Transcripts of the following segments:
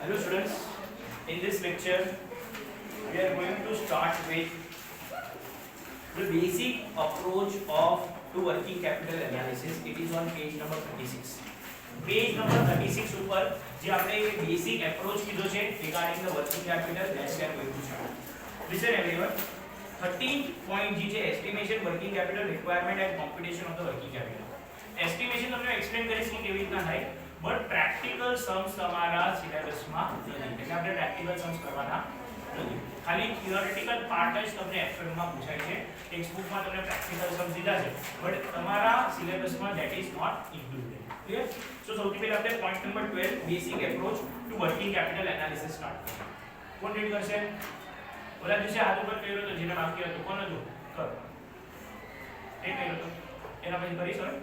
Hello students, in this lecture we are going to start with the basic approach of to working capital analysis. It is on page number 36. Page number 36 ઉપર જે આપણે basic approach કીધો છે regarding the working capital, that's we are going to start. Listen everyone, 13 point જે છે estimation working capital requirement and computation of the working capital. Estimation તમને explain કરીશ કે કેવી રીતના થાય, but practical sums તમારા સિલેબસમાં નથી, એટલે આપણે practical sums કરવાના નથી. ખાલી theoretical part જ તમને FM માં પૂછાય છે, ટેક્સ્ટબુક માં તમને practical sums દીધા છે, but તમારા સિલેબસમાં that is not included. Clear? So સૌથી પહેલા આપણે point number 12 basic approach to working capital analysis start કરીએ. કોણ રીડ કરશે? ઓલા દિવસે હાથ ઉપર કર્યો તો જેને બાકી હતું કોણ હતું? કર. એ કર્યો તો એના પછી કરી sir.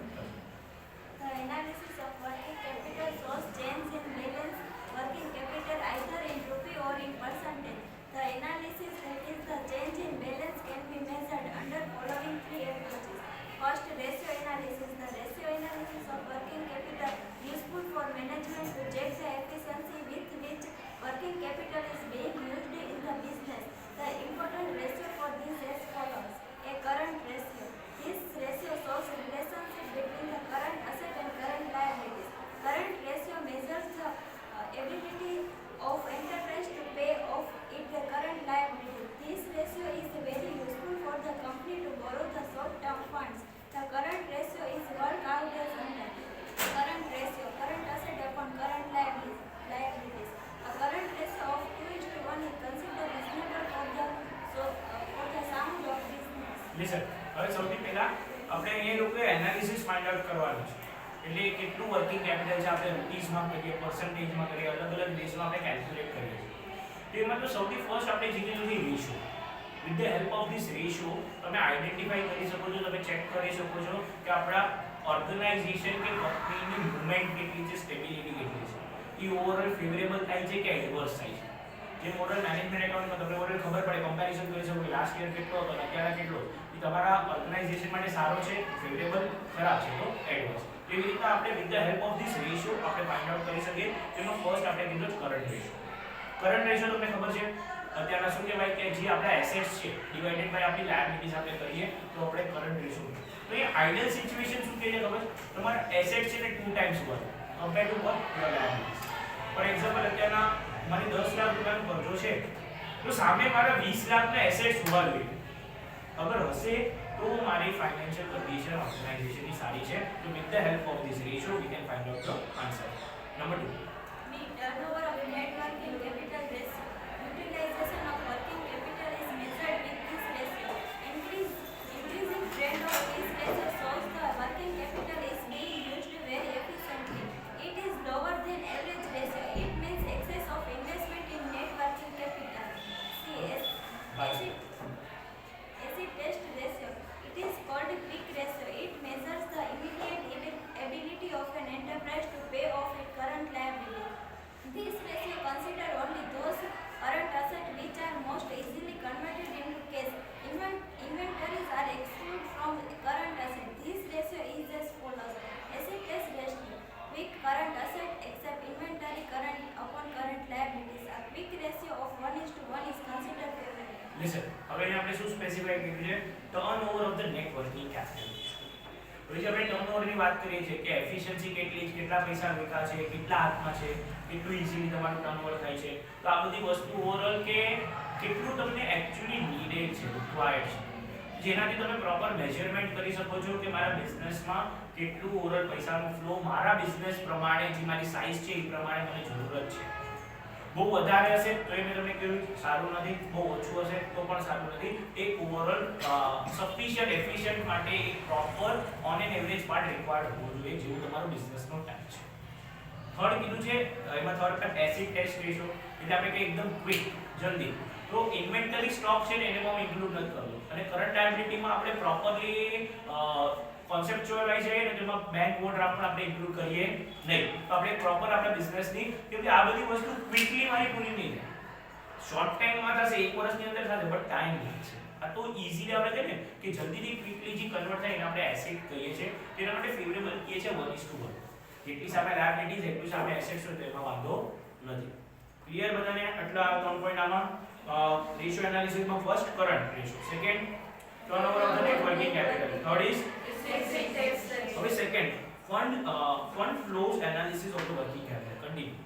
The analysis of working capital shows change in balance working capital either in rupee or in percentage. The analysis, that is the change in balance, can be measured under following three approaches. First, ratio analysis. The ratio analysis of working capital useful for management to check the efficiency with which working capital is being used in the business. The important ratio for this is as follows. A current ratio. This ratio shows relationship between the current asset and current liabilities. Current ratio measures the ability of enterprise to pay off its current liability. This ratio is very useful for the company to borrow the short-term funds. The current ratio is worked out as under. Current ratio, current asset upon current liabilities. A current ratio of 2:1 is considered reasonable for the sound of business. Listen, હવે સૌથી પહેલા આપણે એ લોકોએ analysis find out કરવાનું છે, એટલે કેટલું working capital છે આપણે રૂપીસમાં કરીએ, પર્સન્ટેજમાં કરીએ, અલગ અલગ દેશમાં આપણે કેલ્ક્યુલેટ કરીએ છીએ. તેમાં તો સૌથી ફર્સ્ટ આપણે જીતેલું છે ratio. With the help of this ratio તમે આઈડેન્ટિફાઈ કરી શકો છો, તમે ચેક કરી શકો છો કે આપણા ઓર્ગેનાઇઝેશન કે કંપનીની મૂવમેન્ટ કેટલી છે, સ્ટેબિલિટી કેટલી છે, એ ઓવરઓલ ફેવરેબલ થાય છે કે એડવર્સ થાય છે. જે મોડલ મેનેજમેન્ટ એકાઉન્ટમાં તમને ઓવરઓલ ખબર પડે, કમ્પેરિઝન કરી શકો કે લાસ્ટ યર કેટલો હતો અને અત્યારે કેટલો, એ તમારા ઓર્ગેનાઇઝેશન માટે સારો છે, ફેવરેબલ, ખરાબ છે તો એડવર્સ. એવી રીતના આપણે with the help of this ratio આપણે ફાઇન્ડ આઉટ કરી શકીએ. તેમાં ફર્સ્ટ આપણે કીધું કરંટ રેશિયો. કરંટ રેશિયો તમને ખબર છે અત્યારના શું કહેવાય કે જે આપણા એસેટ્સ છે ડિવાઇડેડ બાય આપણી લાયબિલિટીઝ આપણે કરીએ તો આપણે કરંટ રેશિયો. તો એ આઇડિયલ સિચ્યુએશન શું કહે છે ખબર? તમારા એસેટ છે ને 2 ટાઈમ્સ ઉપર compare to vote your liabilities. For example અત્યારના મારી 10 લાખ રૂપિયાનો કરજો છે તો સામે મારા 20 લાખના એસેટ્સ હોવા જોઈએ. અગર હશે તો મારી ફાઇનાન્શિયલ કન્ડિશન ઓર્ગેનાઇઝેશનની સારી છે. તો with the help of this ratio we can find out the answer. Number 2, B. Turnover of net working capital ratio. Utilization of working capital is measured with this ratio. Increasing trend of this ratio shows the working capital is being used very efficiently. It is lower than average ratio. It means excess of investment in net working capital. C. Acid test ratio. It is called quick ratio. It measures the immediate ability of an enterprise to pay off its current liability. This ratio considers only those current assets which are most easily converted into cash. Inventories are excluded from the current asset. This ratio is as follows. Asset test ratio. Quick current asset except inventory current upon current liabilities. A quick ratio of 1:1 is considered favorable. Listen, હવે અહીંયા આપણે શું specify કર્યું છે? Turnover of the net working capital. પછી આપણે ટર્નઓવરની વાત કરીએ છીએ કે એફિશિયન્સી કેટલી છે, કેટલા પૈસા વેચા છે, કેટલા હાથમાં છે, કેટલું ઈઝીલી તમારું ટર્નઓવર થાય છે. તો આ બધી વસ્તુ ઓવરઓલ કે કેટલું તમને એકચ્યુઅલી નીડેડ છે, રિક્વાયર્ડ છે, જેનાથી તમે પ્રોપર મેઝરમેન્ટ કરી શકો છો કે મારા બિઝનેસમાં કેટલું ઓવરઓલ પૈસાનો ફ્લો મારા બિઝનેસ પ્રમાણે, જે મારી સાઇઝ છે એ પ્રમાણે મને જરૂરત છે. બહુ વધારે હશે તો એ મેં તમને કહ્યું સારું નથી, બહુ ઓછું હશે તો પણ સારું નથી. એક ઓવરઓલ સફિશિયન્ટ એફિશિયન્ટ માટે એક proper on an average part required હોવો જોઈએ, જેવું તમારો બિઝનેસનો ટાઈમ છે. થર્ડ કીધું છે એમાં થર્ડ પર એસિડ ટેસ્ટ રેશિયો, એટલે આપણે કે એકદમ ક્વિક, જલ્દી. તો ઇન્વેન્ટરી સ્ટોક છે ને એને હું ઇન્ક્લુડ નથી કરતો, અને કરંટ લાયબિલિટીમાં આપણે પ્રોપરલી કોન્સેપ્ચ્યુઅલાઇઝ છે ને તેમાં બેંક ઓવરડ્રાફ્ટ પણ આપણે ઇન્ક્લુડ કરીએ નહીં. તો આપણે પ્રોપર આપણા બિઝનેસની, કેમ કે આ બધી વસ્તુ ક્વિકલી મારી પૂરી નહીં થાય, શોર્ટ ટાઈમમાં થશે, 1 વર્ષની અંદર થશે, બટ ટાઈમ લાગશે. આ તો ઈઝીલી આપણે કહીએ ને કે જલ્દીથી ક્વિકલી જે કન્વર્ટ થાય એને આપણે એસેટ કહીએ છીએ. તેના માટે ફેવરેબલ કહીએ છીએ 1:1. જેટલી સામે લાયબિલિટીઝ એટલું સામે એસેટ્સ હોય તો એમાં વાંધો નથી. ક્લિયર બધાને? આટલા 3 પોઈન્ટ આમાં રેશિયો એનાલિસિસ માં first current ratio, second turnover of the net working capital, third is હવે second fund flows analysis of the working capital. Continue.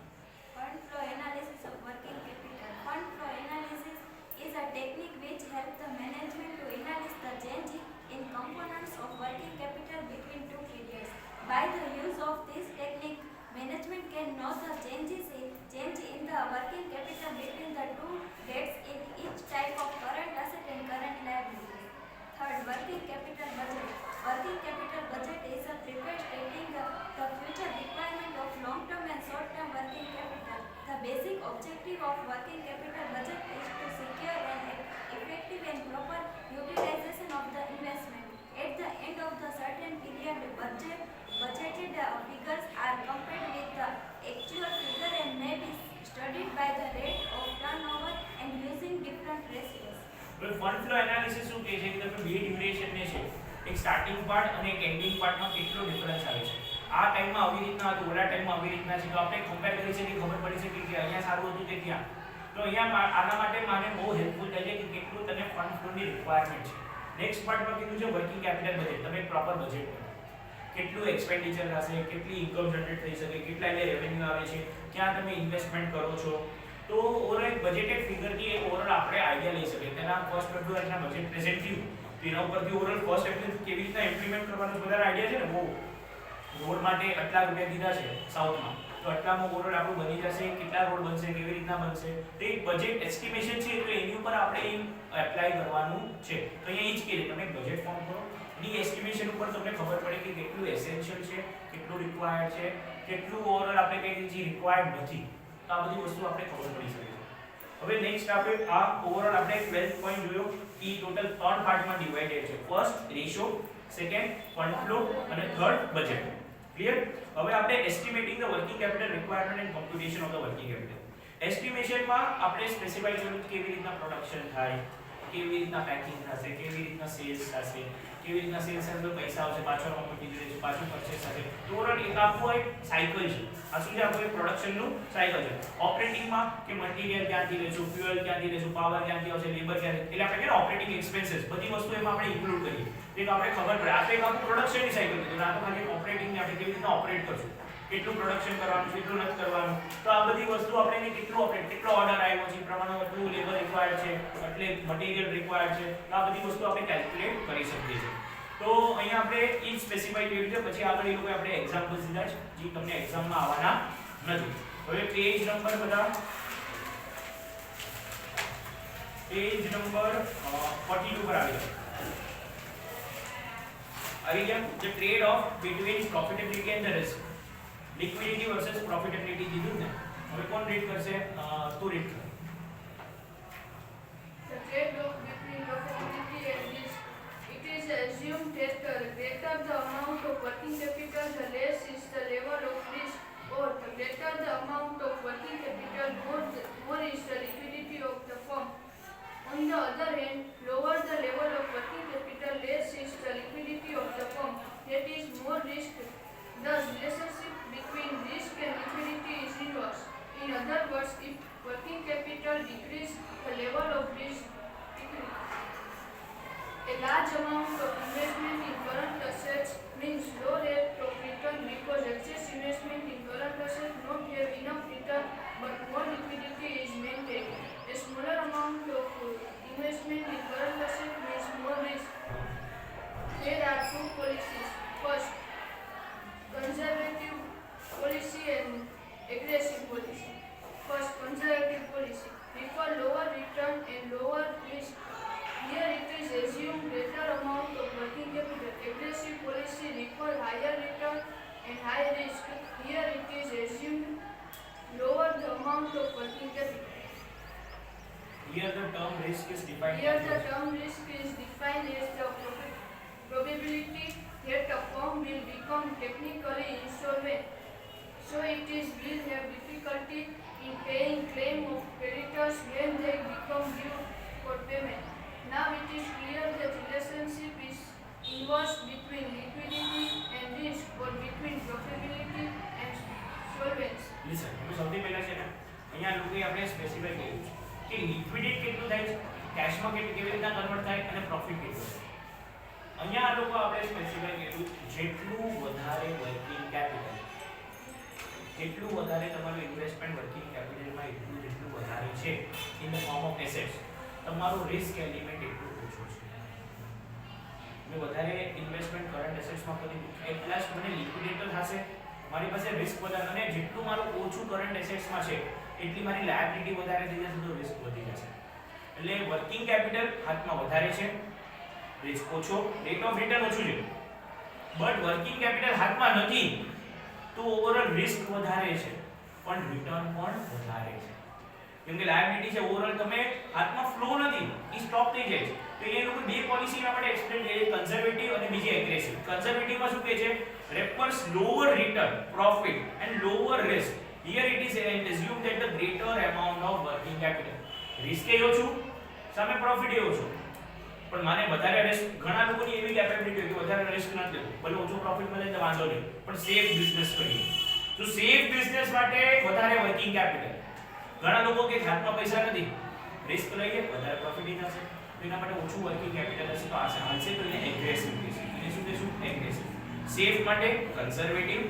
Fund flow analysis of working capital. Fund flow analysis is a technique which helps the management to analyze the change in components of working capital between two periods. By the use of this technique, management can know the change in the working capital between the two dates in each type of current asset and current liability. Third, working capital budget. Working capital budget is a prepared stating the future requirement of long-term and short-term working capital. The basic objective of working capital budget is to secure an effective and proper utilization of the investment. At the end of the certain period, budgeted figures are compared with the actual figure and may be studied by the rate of turnover and using different ratios. હવે fund flow analysis શું કહે છે કે તમે બે duration ને છે, એક સ્ટાર્ટિંગ પાર્ટ અને એક એન્ડિંગ પાર્ટમાં કેટલો ડિફરન્સ આવે છે. આ ટાઈમમાં આવી રીતના હતું, ઓલા ટાઈમમાં આવી રીતના છે, તો આપણે કમ્પેર કરી શકીએ, ખબર પડી શકે કે અહીંયા સારું હતું કે ત્યાં. તો અહીંયા આના માટે મને બહુ હેલ્પફુલ થાય છે કે કેટલું તને ફંડ ફ્લોની રિક્વાયરમેન્ટ છે. નેક્સ્ટ પાર્ટમાં કીધું છે વર્કિંગ કેપિટલ બજેટ. તમે પ્રોપર બજેટ બનાવો, કેટલું એક્સપેન્ડિચર થશે, કેટલી ઇન્કમ જનરેટ થઈ શકે, કેટલા એટલે રેવન્યુ આવે છે, ક્યાં તમે ઇન્વેસ્ટમેન્ટ કરો છો. તો ઓવરઓલ બજેટેડ ફિગરથી એક ઓવરઓલ આપણે આઈડિયા લઈ શકીએ. તેના ફર્સ્ટ ફેબ્રુઆરીના બજેટ પ્રેઝન્ટ થયું, તેના ઉપરથી ઓવરઓલ ફર્સ્ટ એપ્રિલ કેવી રીતના ઇમ્પ્લિમેન્ટ કરવાનું બધા આઈડિયા છે ને. બહુ રોડ માટે આટલા રૂપિયા દીધા છે સાઉથમાં, તો આટલામાં ઓવરઓલ આપણું બની જશે, કેટલા રોડ બનશે, કેવી રીતના બનશે, તો એક બજેટ એસ્ટિમેશન છે. તો એની ઉપર આપણે એપ્લાય કરવાનું છે. તો અહીંયા એ જ કહે છે તમે બજેટ ફોર્મ કરો, એની એસ્ટિમેશન ઉપર તમને ખબર પડે કે કેટલું એસેન્શિયલ છે, કેટલું રિક્વાયર્ડ છે, કેટલું ઓવરઓલ આપણે કઈ જે રિક્વાયર્ડ નથી. તો આ બધી વસ્તુ આપણે ખબર પડી શકે છે. હવે નેક્સ્ટ આપણે આ ઓવરઓલ આપણે 12 પોઈન્ટ જોયો કે ટોટલ 3 પાર્ટમાં ડિવાઇડેડ છે. First ratio, second fund flow અને થર્ડ બજેટ. ક્લિયર? હવે આપણે estimating the working capital requirement and computation of the working capital. એસ્ટિમેશનમાં આપણે સ્પેસિફાઈ કર્યું કેવી રીતના પ્રોડક્શન થાય, કેવી રીતના પેકિંગ થશે, કેવી રીતના સેલ્સ થશે, કેવી રીતના સેલ્સ થશે તો પૈસા આવશે, પાછળ રો મટીરીયલ છે, પાછું પરચેસ થશે. ટોટલ એક આખું એક સાયકલ છે. આ શું છે? આખું એક પ્રોડક્શનનું સાયકલ છે. ઓપરેટિંગમાં કે મટીરીયલ ક્યાંથી લેશું, ફ્યુઅલ ક્યાંથી લેશું, પાવર ક્યાંથી આવશે, લેબર ક્યાંથી, એટલે આપણે કે ઓપરેટિંગ એક્સપેન્સીસ બધી વસ્તુ એમાં આપણે ઇન્ક્લુડ કરીએ. એક આપણે ખબર પડે. આ તો એક આખું પ્રોડક્શનની સાયકલ છે. આ તો ખાલી ઓપરેટિંગને આપણે કેવી રીતના ઓપરેટ કરશું, કેટલું પ્રોડક્શન કરવાનું, કેટલું નથી કરવાનું. તો આ બધી વસ્તુ આપણે એને કેટલું ઓપરેટ, કેટલો ઓર્ડર આવ્યો છે, પ્રમાણે કેટલું લેબર રિક્વાયર્ડ છે, એટલે મટીરીયલ રિક્વાયર્ડ છે. તો આ બધી વસ્તુ આપણે કેલ્ક્યુલેટ કરી શકીએ છીએ. તો અહીંયા આપણે ઈ સ્પેસિફાઈ કર્યું છે. પછી આગળ એ લોકો આપણે એક્ઝામ્પલ્સ દીધા છે જે તમને એક્ઝામમાં આવવાના નથી. હવે પેજ નંબર બધા પેજ નંબર 42 પર આવી જાઓ. આવી ગયા. The trade off between profitability and the risk. Liquidity versus profitability દીધું ને. હવે કોણ રીડ કરશે? તું રીડ કર. The trade-off between profitability and risk. It is assumed that the greater the amount of working capital, the less is the level of risk, or the greater the amount of working capital, more is the liquidity of the firm. On the other hand, lower the level of working capital, less is the liquidity of the firm. That is more risk. Thus, relationship between risk and liquidity is inverse. In other words, if working capital decreases, the level of risk decreases. A large amount of investment in current assets means low rate of return because excess investment in current assets not have enough return but more liquidity is maintained. A smaller amount of investment in current assets means more risk. There are two policies. First, conservative policy and aggressive policy. First, conservative policy. Prefer lower return and lower risk. Here it is assumed greater amount of working capital. Aggressive policy require higher return and high risk. Here it is assumed lower the amount of working capital. Here the term risk is defined. Here the term risk is defined as the probability that a firm will become technically insolvent. So it is will have difficulty in paying claim of creditors when they become due for payment. Now it is clear that relationship is inverse between liquidity and risk or between profitability and solvency. Listen, હવે સૌથી પહેલા છે ને અહીંયા લોકોએ આપણે કે લિક્વિડેટ કેટલું થાય છે, કેશમાં કેવી રીતના કન્વર્ટ થાય અને પ્રોફિટ કેટલું થાય. અહીંયા આ લોકો આપણે સ્પેસિફાઈ કર્યું જેટલું વધારે વર્કિંગ કેપિટલ, જેટલું વધારે તમારું ઇન્વેસ્ટમેન્ટ વર્કિંગ કેપિટલમાં જેટલું વધારે છે in the form of assets, તમારું રિસ્ક એલિમેન્ટ એટલું ઓછું છે. મેં વધારે ઇન્વેસ્ટમેન્ટ કરંટ એસેટ્સમાં કરી એટલા જ મને લિક્વિડેટ થશે, મારી પાસે રિસ્ક વધારે, અને જેટલું મારું ઓછું કરંટ એસેટ્સમાં છે એટલી મારી લાયબિલિટી વધારે થઈ જશે તો રિસ્ક વધી જશે. એટલે વર્કિંગ કેપિટલ હાથમાં વધારે છે, રિસ્ક ઓછો, રેટ ઓફ રિટર્ન ઓછું છે. બટ વર્કિંગ કેપિટલ હાથમાં નથી તો ઓવરઓલ રિસ્ક વધારે છે પણ રિટર્ન પણ વધારે છે. કેમ કે લાયબિલિટી છે, ઓવરઓલ તમે હાથમાં ફ્લો નથી, એ સ્ટોપ થઈ જાય છે. તો એ લોકો બે પોલિસીના માટે એક્સપ્લેન કરે છે, કન્ઝર્વેટિવ અને બીજી એગ્રેસિવ. કન્ઝર્વેટિવમાં શું કહે છે, refers lower return profit and lower risk. Here it is assumed that the greater amount of working capital, risk એ ઓછું સામે પ્રોફિટ એ ઓછું. પણ મારે વધારે રિસ્ક, ઘણા લોકોની એવી કેપેબિલિટી હોય કે વધારે રિસ્ક નથી લેવું, ભલે ઓછો પ્રોફિટ મળે તો વાંધો નહીં, પણ સેફ બિઝનેસ કરીએ. તો સેફ બિઝનેસ માટે વધારે વર્કિંગ કેપિટલ. ઘણા લોકો કે હાથમાં પૈસા નથી, રિસ્ક લઈએ વધારે પ્રોફિટ થશે, તો એના માટે ઓછું વર્કિંગ કેપિટલ હશે તો આ ચાલશે, તો એને એગ્રેસિવ કહીશું. એને શું કહીશું, એગ્રેસિવ. સેફ માટે કન્ઝર્વેટિવ,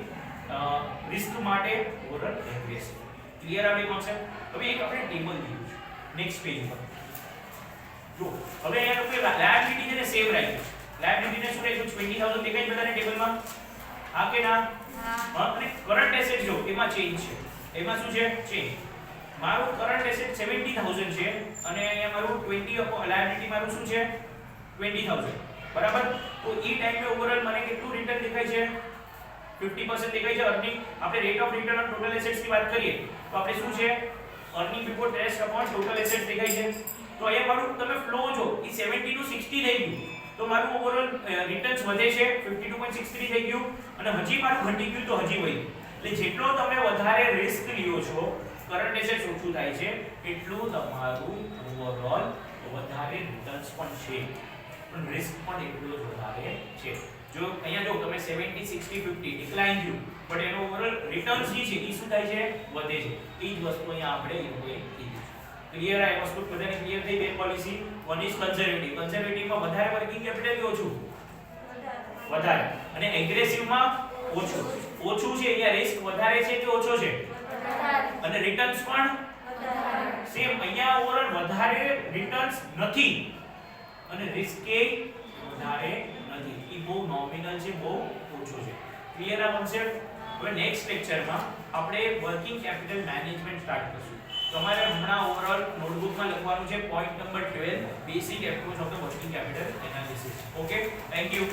રિસ્ક માટે ઓવરઓલ એગ્રેસિવ. ક્લિયર આ બે કોન્સેપ્ટ. હવે એક આપણે ટેબલ લીધું છે નેક્સ્ટ પેજ પર. જો હવે અહીંયા લોકો લાયબિલિટી છે ને સેવ રાખ્યું. લાયબિલિટી ને શું રાખ્યું, 20000 દેખાય બધાને ટેબલમાં, હા કે ના? હા. અને કરંટ એસેટ જો એમાં ચેન્જ છે, એમાં શું છે, ચેન્જ. મારું કરંટ એસેટ 70000 છે અને અહીંયા મારું 20 લાયબિલિટી મારું શું છે 20000, બરાબર. તો ઈ ટાઈમે ઓવરઓલ મને કેટલું રિટર્ન દેખાય છે, 50% દેખાય છે અર્નિંગ. આપણે rate of return on total assets ની વાત કરીએ તો આપણે શું છે, earning before tax upon total assets દેખાય છે. તો અહીંયા મારું તમે ફ્લો જો ઈ 70 નું 60 થઈ ગયું, તો મારું ઓવરઓલ રિટર્ન્સ વધે છે, 52.63 થઈ ગયું, અને હજી મારું ઘટી ગયું તો હજી વધ્યું. એટલે જેટલો તમે વધારે રિસ્ક લ્યો છો, કરંટ એસેટ્સ ઓછું થાય છે, એટલું તમારું ઓવરઓલ વધારે રિટર્ન્સ પણ છે, પણ રિસ્ક પણ એટલું જ વધારે છે. જો અહીંયા જો તમે 70 60 50 ડિક્લાઇન થયું, બટ એનો ઓવરઓલ રિટર્ન્સ જે છે એ શું થાય છે, વધે છે. એ જ વસ્તુ અહીંયા આપણે કીધું. ક્લિયર આ વસ્તુ બધાને ક્લિયર થઈ? બે પોલિસી, વન ઇઝ કન્ઝર્વેટિવ. કન્ઝર્વેટિવમાં વધારે વર્કિંગ કેપિટલ કે ઓછું, વધારે, અને એગ્રેસિવમાં ઓછું. ઓછું છે અહીંયા રિસ્ક વધારે છે કે ઓછો છે, અને રિટર્ન્સ પણ સેમ. અહીંયા ઓવરઓલ વધારે રિટર્ન્સ નથી અને રિસ્ક કે વધારે નથી. ઈ બહુ નોમિનલ છે, બહુ ઓછો છે. ક્લિયર આ કોન્સેપ્ટ? હવે નેક્સ્ટ લેક્ચરમાં આપણે વર્કિંગ કેપિટલ મેનેજમેન્ટ સ્ટાર્ટ કરશું. તમારે હમણાં ઓવરઓલ નોટબુકમાં લખવાનું છે point number 12, basic approach of the working capital analysis. Okay, thank you.